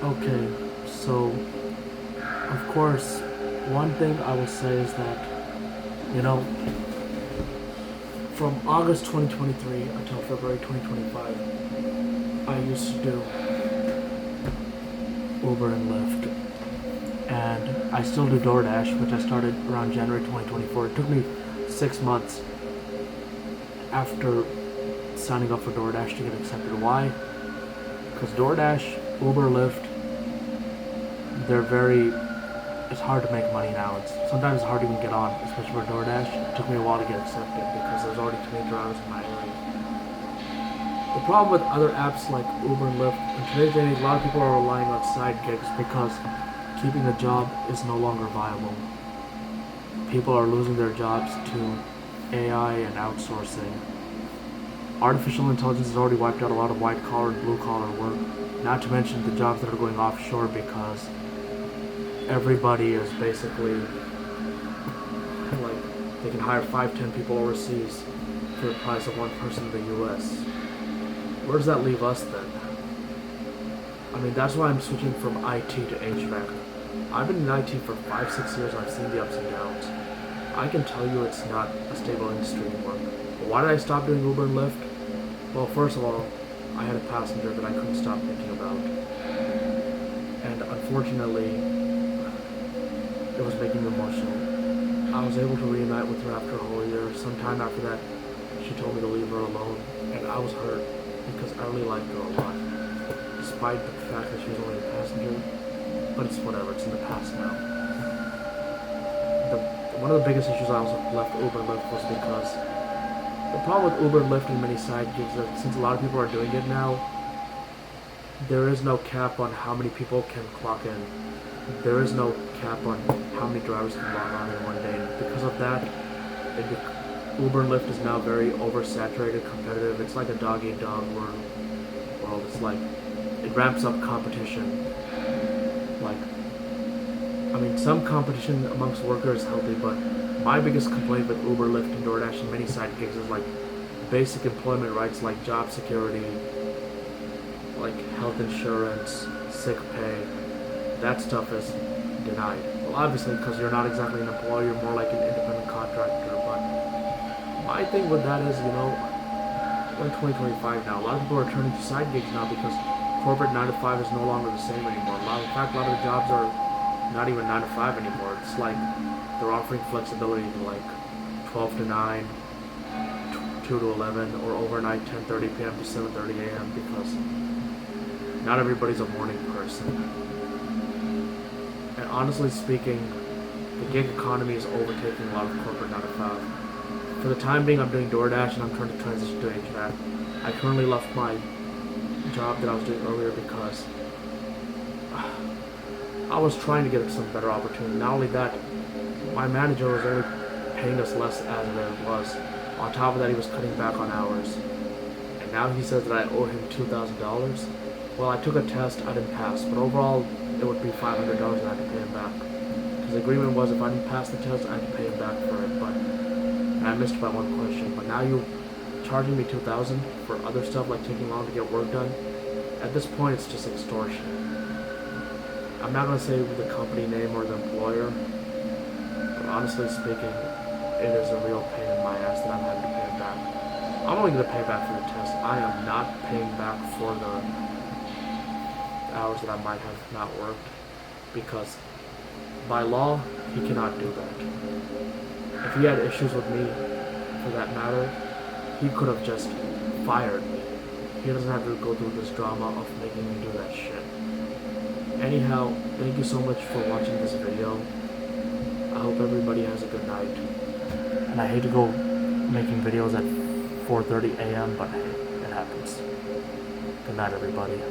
Okay, so of course, one thing I will say is that, you know, from August 2023 until February 2025, I used to do Uber and Lyft. And I still do DoorDash, which I started around January 2024. It took me 6 months after signing up for DoorDash to get accepted. Why? Because DoorDash, Uber, Lyft, it's hard to make money now. Sometimes it's hard to even get on, especially for DoorDash. It took me a while to get accepted because there's already too many drivers in my area. The problem with other apps like Uber and Lyft, in today's day and age, a lot of people are relying on side gigs because keeping a job is no longer viable. People are losing their jobs to AI and outsourcing. Artificial intelligence has already wiped out a lot of white collar and blue collar work, not to mention the jobs that are going offshore because everybody is basically like they can hire 5, 10 people overseas for the price of one person in the US. Where does that leave us then? I mean, that's why I'm switching from IT to HVAC. I've been in IT for 5, 6 years and I've seen the ups and downs. I can tell you it's not a stable industry anymore. But why did I stop doing Uber and Lyft? Well, first of all, I had a passenger that I couldn't stop thinking about. And unfortunately, it was making me emotional. I was able to reunite with her after a whole year. Sometime after that, she told me to leave her alone, and I was hurt because I really liked her a lot, despite the fact that she was only a passenger. But it's whatever, it's in the past now. One of the biggest issues I also left Uber and Lyft was because the problem with Uber and Lyft and many side gigs is that since a lot of people are doing it now, there is no cap on how many people can clock in. There is no cap on how many drivers can log on in one day. And because of that, Uber and Lyft is now very oversaturated, competitive. It's like a dog-eat-dog world. It's like, it ramps up competition. Like, I mean, some competition amongst workers is healthy, but my biggest complaint with Uber, Lyft, and DoorDash and many side gigs is like basic employment rights like job security, like health insurance, sick pay. That stuff is denied. Well, obviously, because you're not exactly an employee, you're more like an independent contractor. But my thing with that is, we're in 2025 now. A lot of people are turning to side gigs now because corporate 9 to 5 is no longer the same anymore. In fact, a lot of the jobs are not even 9 to 5 anymore. It's like they're offering flexibility to like 12 to 9, 2 to 11, or overnight 10:30 p.m. to 7:30 a.m. because not everybody's a morning person. And honestly speaking, the gig economy is overtaking a lot of corporate 9 to 5. For the time being, I'm doing DoorDash and I'm trying to transition to HVAC. I currently left my job that I was doing earlier because I was trying to get some better opportunity. Not only that, my manager was only paying us less as it was. On top of that, he was cutting back on hours. And now he says that I owe him $2,000. Well, I took a test, I didn't pass, but overall, it would be $500 and I had to pay him back. Because the agreement was if I didn't pass the test, I had to pay him back for it. And I missed by one question. But now you're charging me $2,000 for other stuff like taking long to get work done. At this point, it's just extortion. I'm not going to say the company name or the employer, but honestly speaking, it is a real pain in my ass that I'm having to pay him back. I'm only going to pay back for the test. I am not paying back for the hours that I might have not worked, because by law, he cannot do that. If he had issues with me, for that matter, he could have just fired me. He doesn't have to go through this drama of making me do that shit. Anyhow, thank you so much for watching this video. I hope everybody has a good night. And I hate to go making videos at 4:30 a.m., but it happens. Good night, everybody.